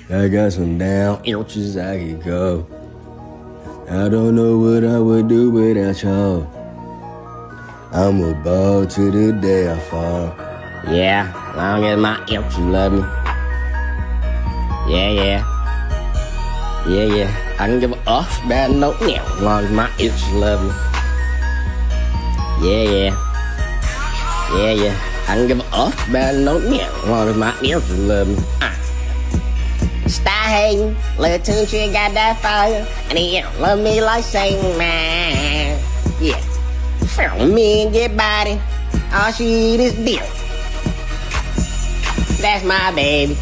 I got some down inches I could go. I don't know what I would do without y'all. I'm a ball to the day I fall. Yeah, long as my inches love me. Yeah. I can give a off bad note now, as long as my inches love me. Yeah. I can give a off bad note now, as long as my inches love me. Stop hating, little Tunechi got that fire, and he don't love me like Satan, man. Yeah, follow me and get body, all she eat is beer. That's my baby.